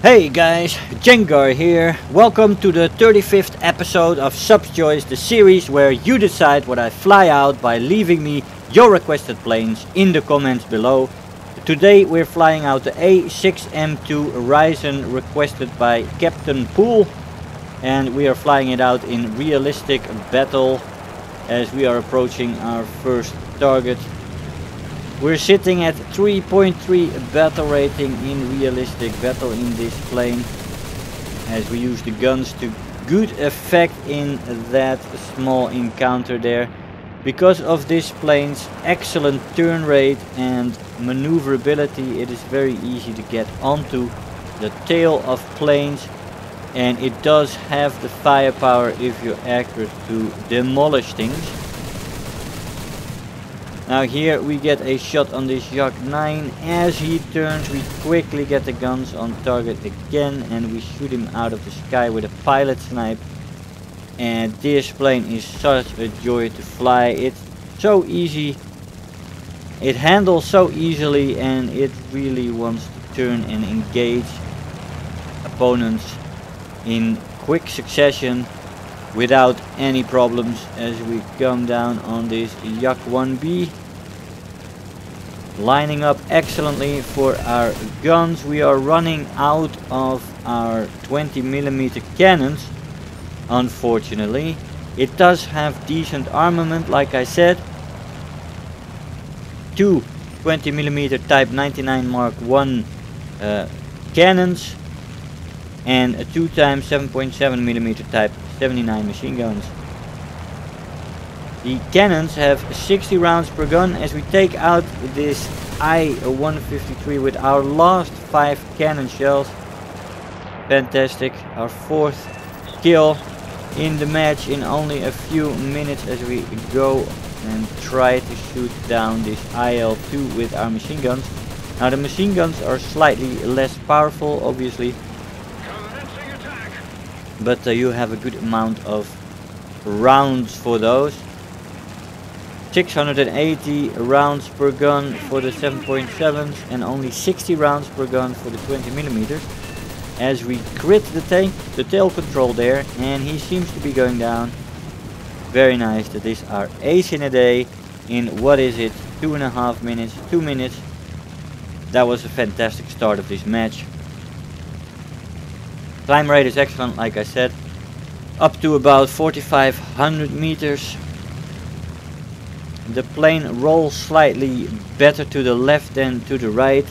Hey guys, Jengar here. Welcome to the 35th episode of Sub's Choice, the series where you decide what I fly out by leaving me your requested planes in the comments below. Today we're flying out the A6M2 Reisen requested by Captain Pool, and we are flying it out in realistic battle as we are approaching our first target. We're sitting at 3.3 battle rating in realistic battle in this plane, as we use the guns to good effect in that small encounter there. Because of this plane's excellent turn rate and maneuverability, it is very easy to get onto the tail of planes, and it does have the firepower if you're accurate to demolish things. Now here we get a shot on this Yak 9. As he turns, we quickly get the guns on target again and we shoot him out of the sky with a pilot snipe. And this plane is such a joy to fly. It's so easy. It handles so easily and it really wants to turn and engage opponents in quick succession without any problems as we come down on this Yak 1B. Lining up excellently for our guns. We are running out of our 20mm cannons, unfortunately. It does have decent armament, like I said. Two 20mm Type 99 Mark 1 cannons and a 2x 7.7mm Type 79 machine guns. The cannons have 60 rounds per gun as we take out this I-153 with our last 5 cannon shells. Fantastic, our 4th kill in the match in only a few minutes as we go and try to shoot down this IL-2 with our machine guns. Now the machine guns are slightly less powerful, obviously, but you have a good amount of rounds for those. 680 rounds per gun for the 7.7s and only 60 rounds per gun for the 20mm. As we crit the tail control there, and he seems to be going down. Very nice. That is our ace in a day in, what is it, 2.5 minutes, 2 minutes. That was a fantastic start of this match. Climb rate is excellent, like I said, up to about 4,500 meters. The plane rolls slightly better to the left than to the right,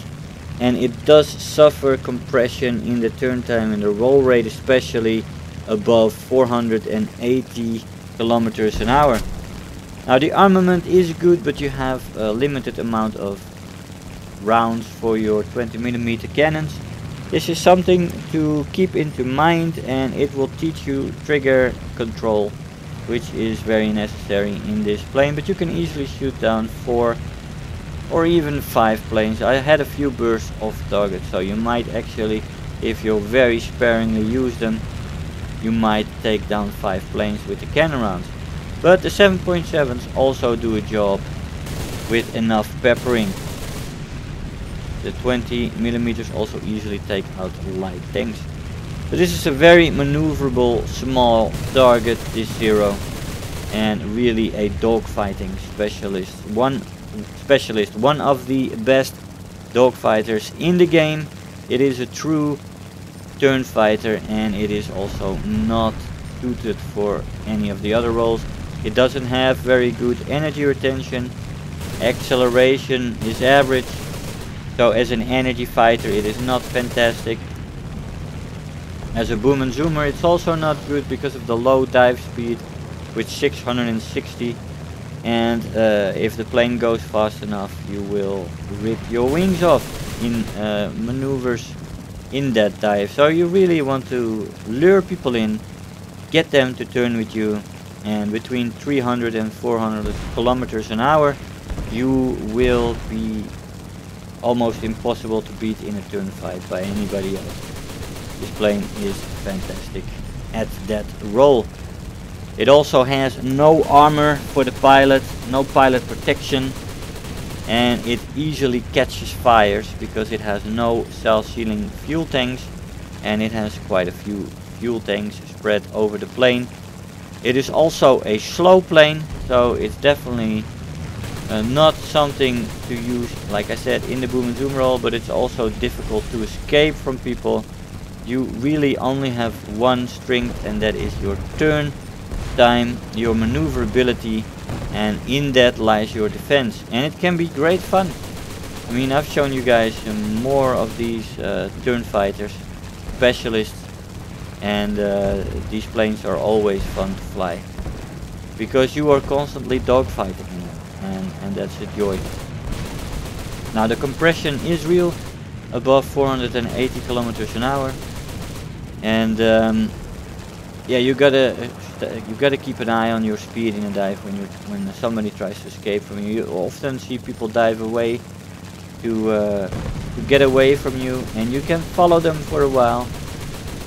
and it does suffer compression in the turn time and the roll rate, especially above 480 kilometers an hour. Now the armament is good, but you have a limited amount of rounds for your 20mm cannons. This is something to keep into mind, and it will teach you trigger control, which is very necessary in this plane. But you can easily shoot down 4 or even 5 planes. I had a few bursts off target, so you might actually, if you very sparingly use them, you might take down 5 planes with the cannon rounds. But the 7.7s also do a job with enough peppering. The 20mm also easily take out light tanks. So this is a very maneuverable small target, this Zero, and really a dogfighting specialist. One of the best dogfighters in the game. It is a true turn fighter, and it is also not suited for any of the other roles. It doesn't have very good energy retention. Acceleration is average. So as an energy fighter it is not fantastic. As a boom and zoomer it's also not good because of the low dive speed with 660, and if the plane goes fast enough you will rip your wings off in maneuvers in that dive. So you really want to lure people in, get them to turn with you, and between 300 and 400 kilometers an hour you will be almost impossible to beat in a turn fight by anybody else. This plane is fantastic at that role. It also has no armor for the pilot, no pilot protection, and it easily catches fires because it has no self-sealing fuel tanks. and it has quite a few fuel tanks spread over the plane. It is also a slow plane, so it's definitely not something to use, like I said, in the boom and zoom roll, but it's also difficult to escape from people. You really only have one strength, and that is your turn time, your maneuverability, and in that lies your defense. And it can be great fun. I mean, I've shown you guys more of these turn fighters, specialists, and these planes are always fun to fly because you are constantly dogfighting, and that's a joy. Now the compression is real, above 480 kilometers an hour, and yeah, you gotta keep an eye on your speed in a dive when somebody tries to escape from you. You often see people dive away to get away from you, and you can follow them for a while,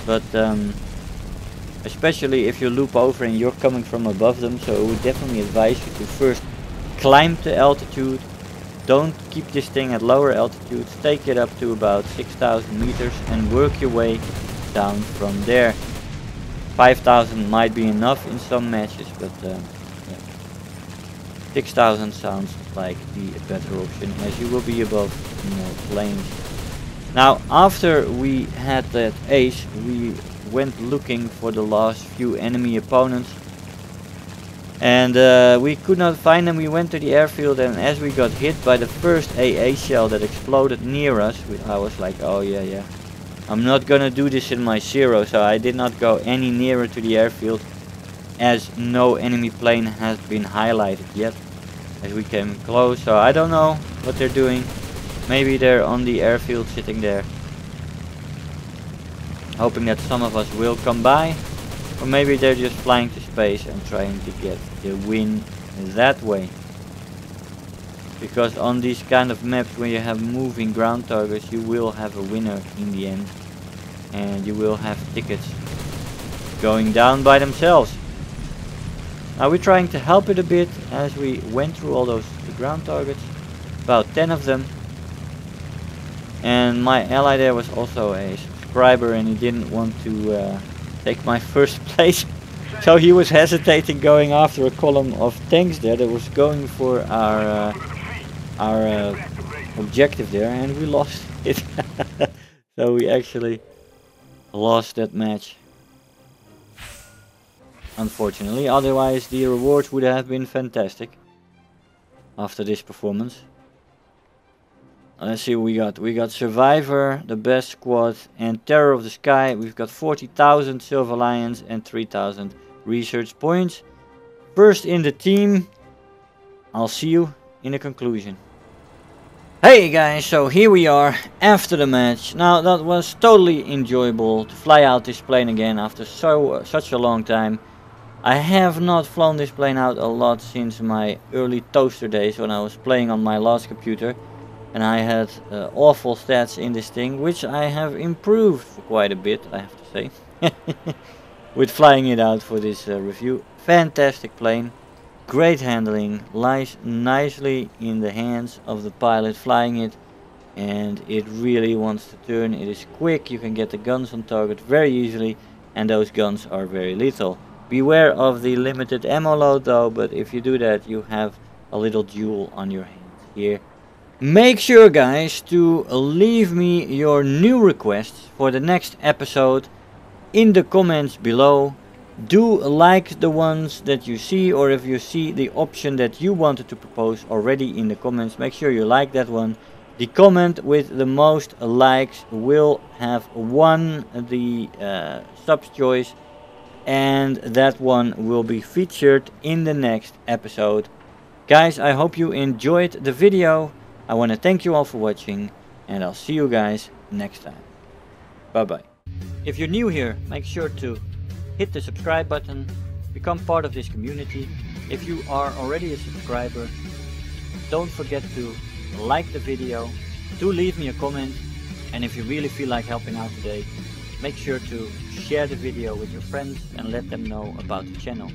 but especially if you loop over and you're coming from above them, so I would definitely advise you to first climb to altitude. Don't keep this thing at lower altitudes, take it up to about 6,000 meters and work your way down from there. 5,000 might be enough in some matches, but yeah. 6,000 sounds like the better option, as you will be above more planes. Now after we had that ace, we went looking for the last few enemy opponents, and we could not find them. We went to the airfield, and as we got hit by the first AA shell that exploded near us, I was like, oh yeah, I'm not gonna do this in my Zero, so I did not go any nearer to the airfield, as no enemy plane has been highlighted yet as we came close. So I don't know what they're doing. Maybe they're on the airfield sitting there, hoping that some of us will come by, or maybe they're just flying to space and trying to get the win that way. Because on these kind of maps, when you have moving ground targets, you will have a winner in the end, and you will have tickets going down by themselves. Now we're trying to help it a bit as we went through all those ground targets, about 10 of them. And my ally there was also a subscriber, and he didn't want to take my first place. So he was hesitating going after a column of tanks there that was going for our objective there, and we lost it. So we actually lost that match, unfortunately. Otherwise the rewards would have been fantastic after this performance. Let's see what we got. We got Survivor, the best squad, and Terror of the Sky. We've got 40,000 Silver Lions and 3,000 research points. First in the team. I'll see you in the conclusion. Hey guys, so here we are after the match. Now that was totally enjoyable to fly out this plane again after such a long time. I have not flown this plane out a lot since my early toaster days when I was playing on my last computer. And I had awful stats in this thing, which I have improved for quite a bit, I have to say. With flying it out for this review. Fantastic plane. Great handling, lies nicely in the hands of the pilot flying it, and it really wants to turn. It is quick, you can get the guns on target very easily, and those guns are very lethal. Beware of the limited ammo load though, but if you do that you have a little jewel on your hands here. Make sure guys to leave me your new requests for the next episode in the comments below. Do like the ones that you see, or if you see the option that you wanted to propose already in the comments, make sure you like that one. The comment with the most likes will have won the subs choice, and that one will be featured in the next episode. Guys, I hope you enjoyed the video. I want to thank you all for watching, and I'll see you guys next time. Bye bye. If you're new here, make sure to hit the subscribe button, become part of this community. If you are already a subscriber, don't forget to like the video, do leave me a comment, and if you really feel like helping out today, make sure to share the video with your friends and let them know about the channel.